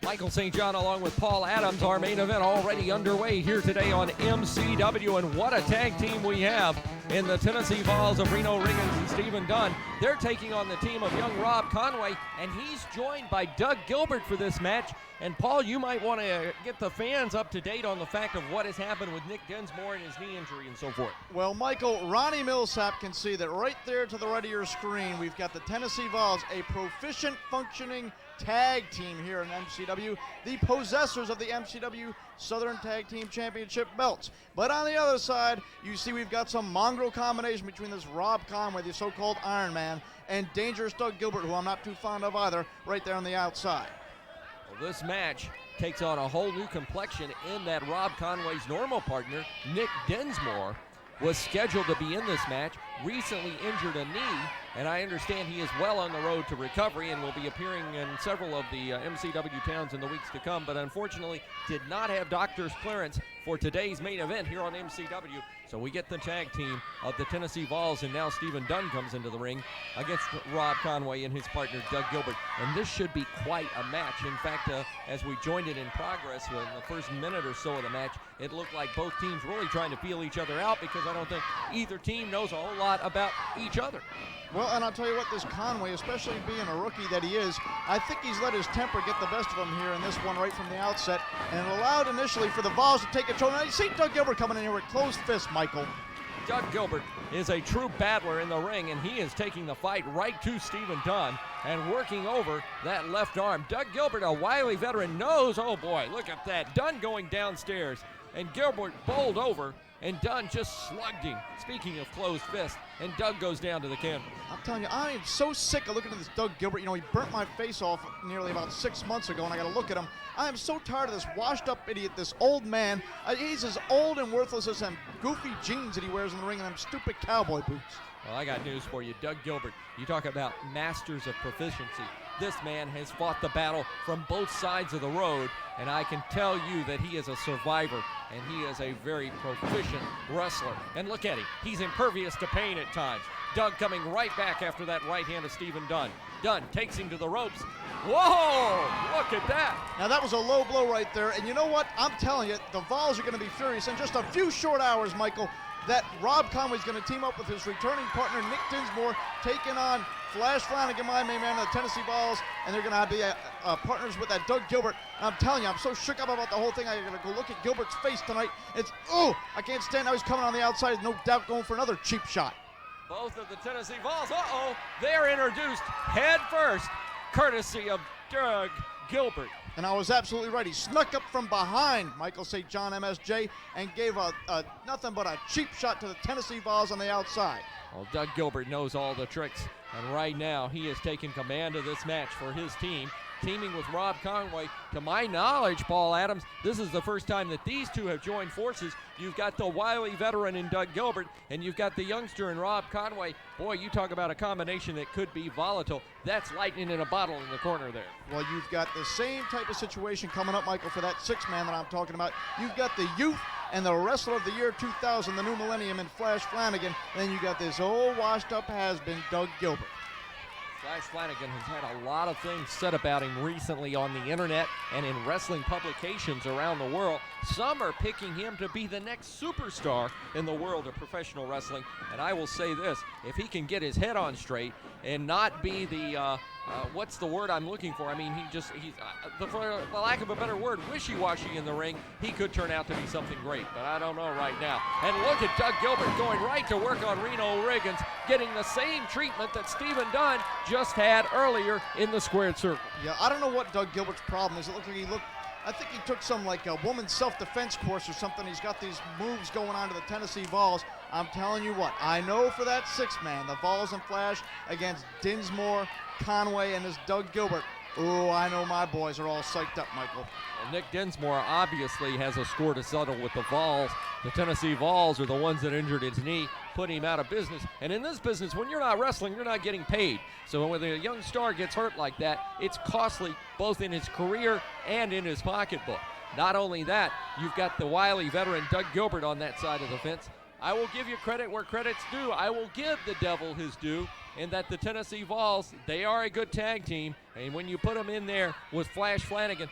Michael St. John along with Paul Adams. Our main event already underway here today on MCW, and what a tag team we have in the Tennessee Volz of Reno Riggins and Stephen Dunn. They're taking on the team of young Rob Conway, and he's joined by Doug Gilbert for this match. And Paul, you might want to get the fans up to date on the fact of what has happened with Nick Dinsmore and his knee injury and so forth. Well, Michael, Ronnie Millsap can see that right there to the right of your screen, we've got the Tennessee Volz, a proficient, functioning tag team here in MCW, the possessors of the MCW Southern Tag Team Championship belts. But on the other side, you see we've got some mongrel combination between this Rob Conway, the so-called Iron Man, and dangerous Doug Gilbert, who I'm not too fond of either, right there on the outside. Well, this match takes on a whole new complexion in that Rob Conway's normal partner, Nick Dinsmore, was scheduled to be in this match, recently injured a knee, and I understand he is well on the road to recovery and will be appearing in several of the MCW towns in the weeks to come, but unfortunately did not have doctor's clearance for today's main event here on MCW. So we get the tag team of the Tennessee Volz, and now Stephen Dunn comes into the ring against Rob Conway and his partner Doug Gilbert. And this should be quite a match. In fact, as we joined it in progress in the first minute or so of the match, it looked like both teams really trying to feel each other out, because I don't think either team knows a whole lot about each other. Well, and I'll tell you what, this Conway, especially being a rookie that he is, I think he's let his temper get the best of him here in this one right from the outset, and allowed initially for the Vols to take control. Now you see Doug Gilbert coming in here with closed fists, Michael. Doug Gilbert is a true battler in the ring, and he is taking the fight right to Stephen Dunn and working over that left arm. Doug Gilbert, a wily veteran, knows, oh boy, look at that. Dunn going downstairs, and Gilbert bowled over, and Dunn just slugged him. Speaking of closed fists, and Doug goes down to the canvas. I'm telling you, I am so sick of looking at this Doug Gilbert. You know, he burnt my face off nearly about 6 months ago, and I got to look at him. I am so tired of this washed-up idiot, this old man. He's as old and worthless as them goofy jeans that he wears in the ring and them stupid cowboy boots. Well, I got news for you. Doug Gilbert, you talk about masters of proficiency. This man has fought the battle from both sides of the road, and I can tell you that he is a survivor, and he is a very proficient wrestler. And look at him. He's impervious to pain at times. Doug coming right back after that right hand of Stephen Dunn. Dunn takes him to the ropes. Whoa! Look at that. Now that was a low blow right there, and you know what? I'm telling you, the Vols are going to be furious in just a few short hours, Michael, that Rob Conway's going to team up with his returning partner, Nick Dinsmore, taking on Flash Flanagan, my main man of the Tennessee Volz, and they're going to be partners with that Doug Gilbert. And I'm telling you, I'm so shook up about the whole thing. I'm going to go look at Gilbert's face tonight. It's, oh, I can't stand how he's coming on the outside, no doubt going for another cheap shot. Both of the Tennessee Volz, they're introduced head first, courtesy of Doug Gilbert. And I was absolutely right. He snuck up from behind Michael St. John, MSJ, and gave a nothing but a cheap shot to the Tennessee Volz on the outside. Well, Doug Gilbert knows all the tricks, and right now he is taking command of this match for his team, teaming with Rob Conway. To my knowledge, Paul Adams, this is the first time that these two have joined forces. You've got the wily veteran in Doug Gilbert, and you've got the youngster in Rob Conway. Boy, you talk about a combination that could be volatile. That's lightning in a bottle in the corner there. Well, you've got the same type of situation coming up, Michael, for that six-man that I'm talking about. You've got the youth and the wrestler of the year 2000, the new millennium, in Flash Flanagan. And then you got this old washed-up has-been, Doug Gilbert. Flash Flanagan has had a lot of things said about him recently on the internet and in wrestling publications around the world. Some are picking him to be the nenext superstar in the world of professional wrestling. And I will say this, if he can get his head on straight and not be the, what's the word I'm looking for? I mean, he's, for the lack of a better word, wishy-washy in the ring, he could turn out to be something great, but I don't know right now. And look at Doug Gilbert going right to work on Reno Riggins, getting the same treatment that Stephen Dunn just had earlier in the squared circle. Yeah, I don't know what Doug Gilbert's problem is. It looked like I think he took some like a woman's self-defense course or something. He's got these moves going on to the Tennessee Volz. I'm telling you what, I know for that six-man, the Volz and Flash against Dinsmore, Conway, and this Doug Gilbert. Oh, I know my boys are all psyched up, Michael. Well, Nick Dinsmore obviously has a score to settle with the Volz. The Tennessee Volz are the ones that injured his knee, put him out of business. And in this business, when you're not wrestling, you're not getting paid. So when a young star gets hurt like that, it's costly both in his career and in his pocketbook. Not only that, you've got the wily veteran Doug Gilbert on that side of the fence. I will give you credit where credit's due. I will give the devil his due. in that the Tennessee Vols, they are a good tag team, and when you put them in there with Flash Flanagan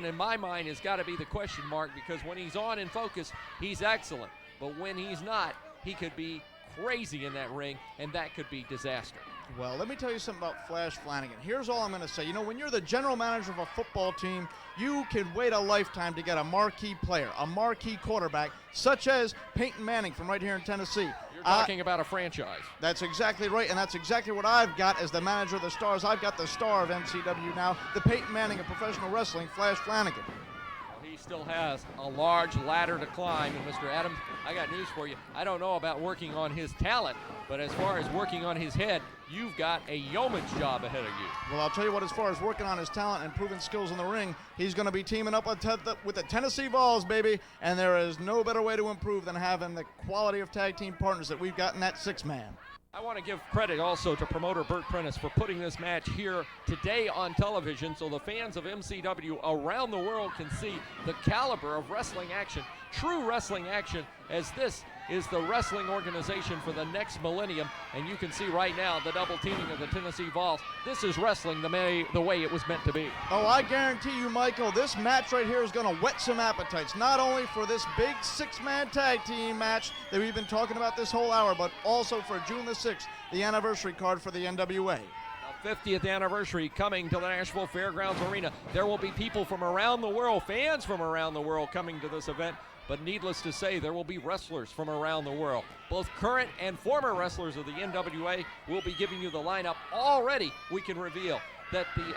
in my mind has got to be the question mark, because when he's on in focus, he's excellent, but when he's not, he could be crazy in that ring, and that could be disaster. Well, let me tell you something about Flash Flanagan. Here's all I'm going to say. You know, when you're the general manager of a football team, you can wait a lifetime to get a marquee player, a marquee quarterback, such as Peyton Manning from right here in Tennessee. You're talking about a franchise. That's exactly right, and that's exactly what I've got as the manager of the Stars. I've got the star of MCW now, the Peyton Manning of professional wrestling, Flash Flanagan. He still has a large ladder to climb, and Mr. Adams, I got news for you. I don't know about working on his talent, but as far as working on his head, you've got a yeoman's job ahead of you. Well, I'll tell you what, as far as working on his talent and improving skills in the ring, he's going to be teaming up with the Tennessee Vols, baby, and there is no better way to improve than having the quality of tag team partners that we've got in that six-man. I want to give credit also to promoter Bert Prentice for putting this match here today on television so the fans of MCW around the world can see the caliber of wrestling action, true wrestling action, as this is the wrestling organization for the next millennium. And you can see right now the double teaming of the Tennessee Vols. This is wrestling the way it was meant to be. Oh, I guarantee you, Michael, this match right here is going to whet some appetites, not only for this big six-man tag team match that we've been talking about this whole hour, but also for June the 6th, the anniversary card for the NWA. 50th anniversary coming to the Nashville Fairgrounds Arena. There will be people from around the world, fans from around the world coming to this event, but needless to say, there will be wrestlers from around the world. Both current and former wrestlers of the NWA will be giving you the lineup. Already, we can reveal that the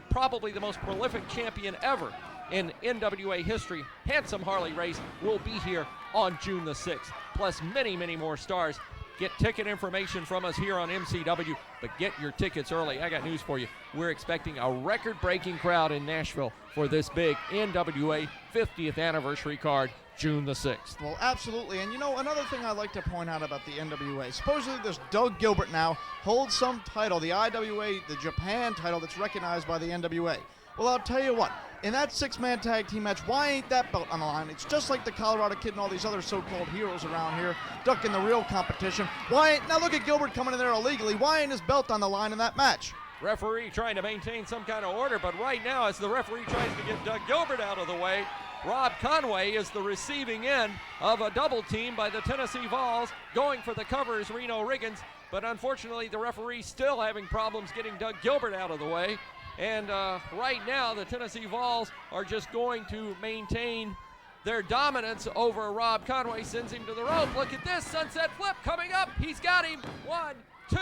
probably the most prolific champion ever in NWA history, Handsome Harley Race, will be here on June the 6th, plus many, many more stars. Get ticket information from us here on MCW, but get your tickets early. I got news for you. We're expecting a record-breaking crowd in Nashville for this big NWA 50th anniversary card, June the 6th. Well, absolutely. And you know, another thing I'd like to point out about the NWA, supposedly this Doug Gilbert now holds some title, the IWA, the Japan title that's recognized by the NWA. Well, I'll tell you what, in that six-man tag team match, why ain't that belt on the line? It's just like the Colorado Kid and all these other so-called heroes around here ducking the real competition. Why ain't, now look at Gilbert coming in there illegally. Why ain't his belt on the line in that match? Referee trying to maintain some kind of order, but right now as the referee tries to get Doug Gilbert out of the way, Rob Conway is the receiving end of a double team by the Tennessee Vols. Going for the cover is Reno Riggins, but unfortunately the referee still having problems getting Doug Gilbert out of the way. And right now, the Tennessee Vols are just going to maintain their dominance over Rob Conway, sends him to the rope. Look at this, sunset flip coming up. He's got him. 1, 2,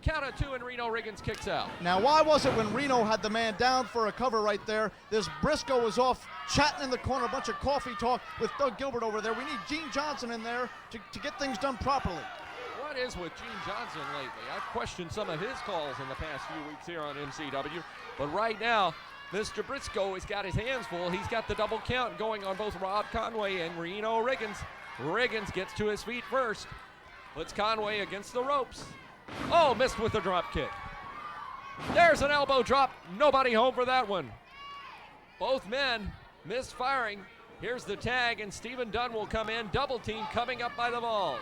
count of 2, and Reno Riggins kicks out. Now, why was it when Reno had the man down for a cover right there, this Briscoe was off chatting in the corner, a bunch of coffee talk with Doug Gilbert over there. We need Gene Johnson in there to get things done properly. What is with Gene Johnson lately? I've questioned some of his calls in the past few weeks here on MCW, but right now, Mr. Briscoe has got his hands full. He's got the double count going on both Rob Conway and Reno Riggins. Riggins gets to his feet first, puts Conway against the ropes. Oh, missed with the drop kick. There's an elbow drop. Nobody home for that one. Both men missed firing. Here's the tag, and Stephen Dunn will come in. Double team coming up by the Vols.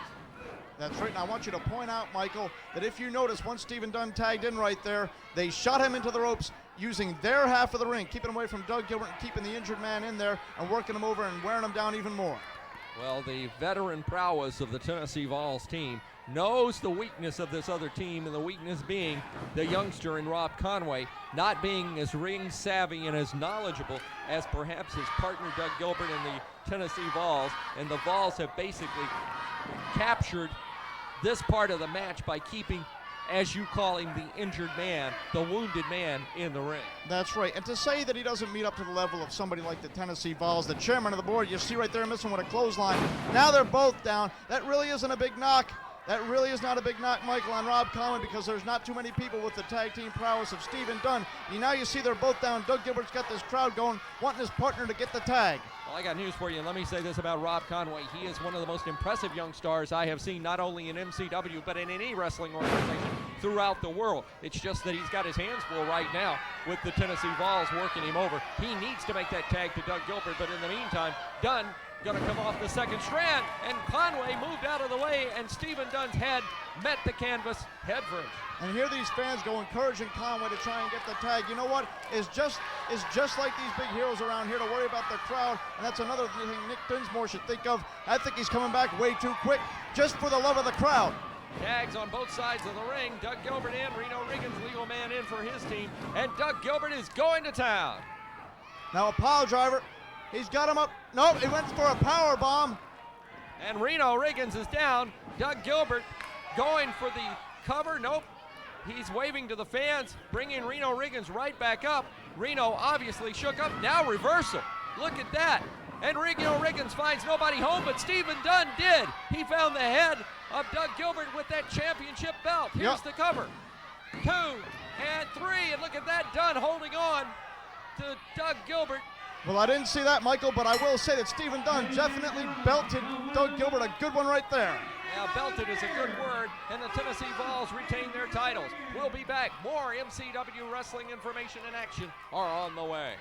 That's right, and I want you to point out, Michael, that if you notice, once Stephen Dunn tagged in right there, they shot him into the ropes using their half of the ring, keeping him away from Doug Gilbert and keeping the injured man in there and working him over and wearing him down even more. Well, the veteran prowess of the Tennessee Vols team knows the weakness of this other team, and the weakness being the youngster in Rob Conway not being as ring savvy and as knowledgeable as perhaps his partner Doug Gilbert and the Tennessee Vols, and the Vols have basically captured this part of the match by keeping, as you call him, the injured man, the wounded man in the ring. That's right, and to say that he doesn't meet up to the level of somebody like the Tennessee Vols, the chairman of the board, you see right there missing with a clothesline. Now they're both down. That really isn't a big knock. That really is not a big knock, Michael, on Rob Conway, because there's not too many people with the tag team prowess of Stephen Dunn. Now you see they're both down. Doug Gilbert's got this crowd going, wanting his partner to get the tag. Well, I got news for you, and let me say this about Rob Conway. He is one of the most impressive young stars I have seen, not only in MCW, but in any wrestling organization throughout the world. It's just that he's got his hands full right now with the Tennessee Vols working him over. He needs to make that tag to Doug Gilbert, but in the meantime, Dunn Gonna come off the second strand, and Conway moved out of the way, and Stephen Dunn's head met the canvas head first. And here these fans go encouraging Conway to try and get the tag. You know what? It's just like these big heroes around here to worry about the crowd, and that's another thing Nick Dinsmore should think of. I think he's coming back way too quick, just for the love of the crowd. Tags on both sides of the ring. Doug Gilbert in, Reno Riggins, legal man in for his team, and Doug Gilbert is going to town. Now a pile driver, he's got him up. Nope, he went for a power bomb. And Reno Riggins is down. Doug Gilbert going for the cover. Nope. He's waving to the fans, bringing Reno Riggins right back up. Reno obviously shook up. Now reversal. Look at that. And Reno Riggins finds nobody home, but Stephen Dunn did. He found the head of Doug Gilbert with that championship belt. Here's the cover. 2 and 3. And look at that, Dunn holding on to Doug Gilbert. Well, I didn't see that, Michael, but I will say that Stephen Dunn definitely belted Doug Gilbert. A good one right there. Yeah, belted is a good word, and the Tennessee Volz retain their titles. We'll be back. More MCW wrestling information and action are on the way.